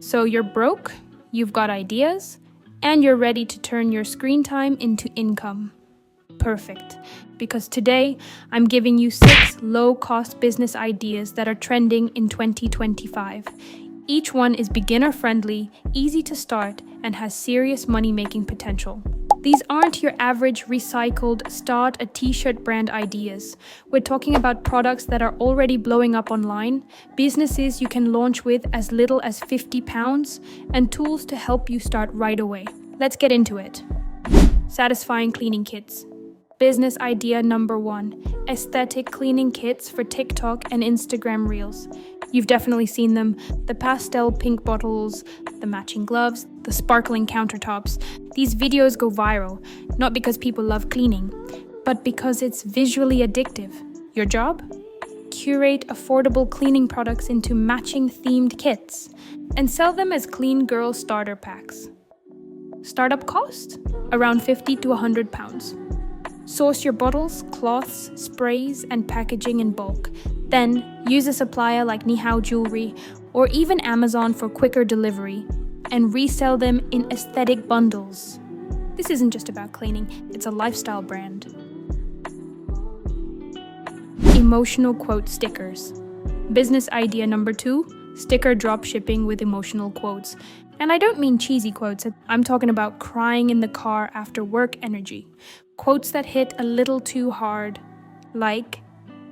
So you're broke, you've got ideas, and you're ready to turn your screen time into income. Perfect, because today I'm giving you 6 low-cost business ideas that are trending in 2025. Each one is beginner-friendly, easy to start, and has serious money-making potential. These aren't your average recycled start a t-shirt brand ideas. We're talking about products that are already blowing up online, businesses you can launch with as little as £50, and tools to help you start right away. Let's get into it. Satisfying cleaning kits. Business idea number 1, aesthetic cleaning kits for TikTok and Instagram Reels. You've definitely seen them, the pastel pink bottles, the matching gloves, the sparkling countertops. These videos go viral, not because people love cleaning, but because it's visually addictive. Your job? Curate affordable cleaning products into matching themed kits and sell them as clean girl starter packs. Startup cost? Around £50 to £100. Source your bottles, cloths, sprays, and packaging in bulk. Then, use a supplier like Nihao Jewelry or even Amazon for quicker delivery and resell them in aesthetic bundles. This isn't just about cleaning, it's a lifestyle brand. Emotional quote stickers. Business idea number 2, sticker drop shipping with emotional quotes. And I don't mean cheesy quotes, I'm talking about crying in the car after work energy. Quotes that hit a little too hard, like,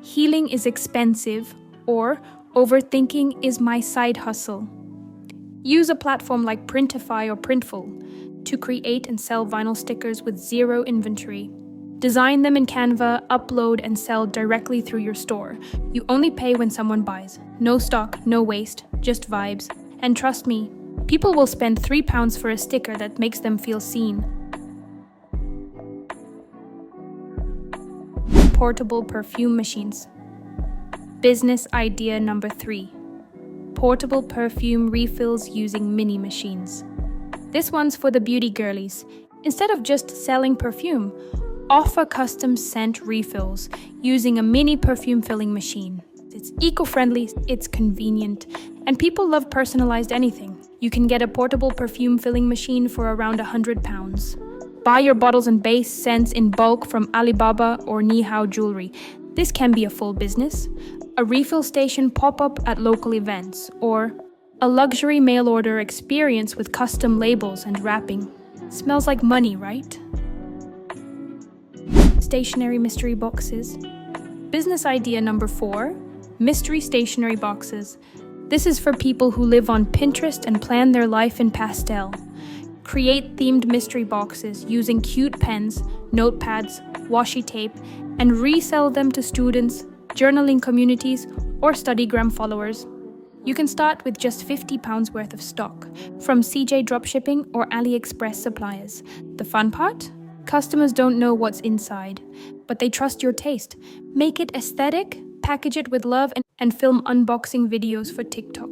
healing is expensive, or overthinking is my side hustle. Use a platform like Printify or Printful to create and sell vinyl stickers with zero inventory. Design them in Canva, upload and sell directly through your store. You only pay when someone buys. No stock, no waste, just vibes. And trust me, people will spend £3 for a sticker that makes them feel seen. Portable perfume machines. Business idea number 3. Portable perfume refills using mini machines. This one's for the beauty girlies. Instead of just selling perfume, offer custom scent refills using a mini perfume filling machine. It's eco-friendly, it's convenient, and people love personalized anything. You can get a portable perfume filling machine for around £100. Buy your bottles and base scents in bulk from Alibaba or Nihao Jewelry. This can be a full business, a refill station pop-up at local events, or a luxury mail order experience with custom labels and wrapping. Smells like money, right? Stationery mystery boxes. Business idea number 4, mystery stationery boxes. This is for people who live on Pinterest and plan their life in pastel. Create themed mystery boxes using cute pens, notepads, washi tape, and resell them to students, journaling communities, or Studygram followers. You can start with just £50 worth of stock from CJ Dropshipping or AliExpress suppliers. The fun part? Customers don't know what's inside, but they trust your taste. Make it aesthetic, package it with love, and film unboxing videos for TikTok.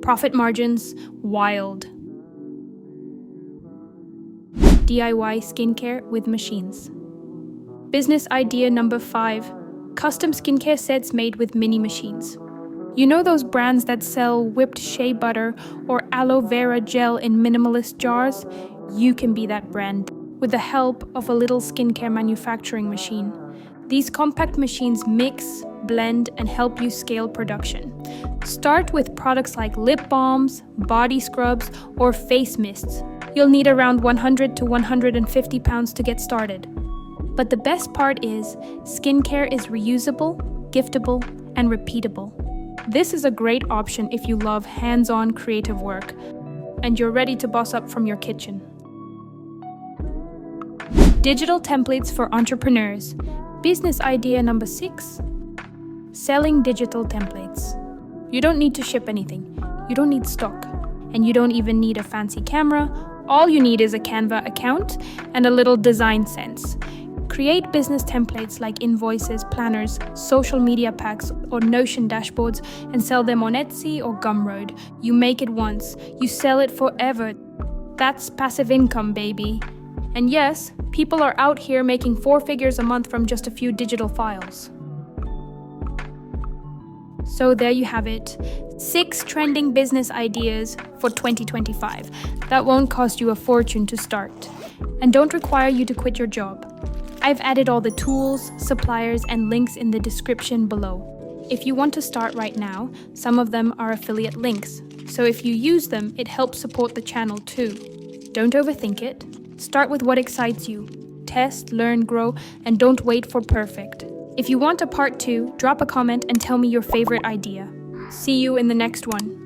Profit margins, wild. DIY skincare with machines. Business idea number 5, custom skincare sets made with mini machines. You know those brands that sell whipped shea butter or aloe vera gel in minimalist jars? You can be that brand with the help of a little skincare manufacturing machine. These compact machines mix, blend, and help you scale production. Start with products like lip balms, body scrubs, or face mists. You'll need around £100 to £150 to get started. But the best part is, skincare is reusable, giftable, and repeatable. This is a great option if you love hands-on creative work and you're ready to boss up from your kitchen. Digital templates for entrepreneurs. Business idea number 6, selling digital templates. You don't need to ship anything, you don't need stock, and you don't even need a fancy camera. All you need is a Canva account and a little design sense. Create business templates like invoices, planners, social media packs, or Notion dashboards and sell them on Etsy or Gumroad. You make it once, you sell it forever. That's passive income, baby. And yes, people are out here making 4 figures a month from just a few digital files. So there you have it. 6 trending business ideas for 2025 that won't cost you a fortune to start and don't require you to quit your job. I've added all the tools, suppliers, and links in the description below. If you want to start right now, some of them are affiliate links. So if you use them, it helps support the channel too. Don't overthink it. Start with what excites you. Test, learn, grow, and don't wait for perfect. If you want a part 2, drop a comment and tell me your favorite idea. See you in the next one.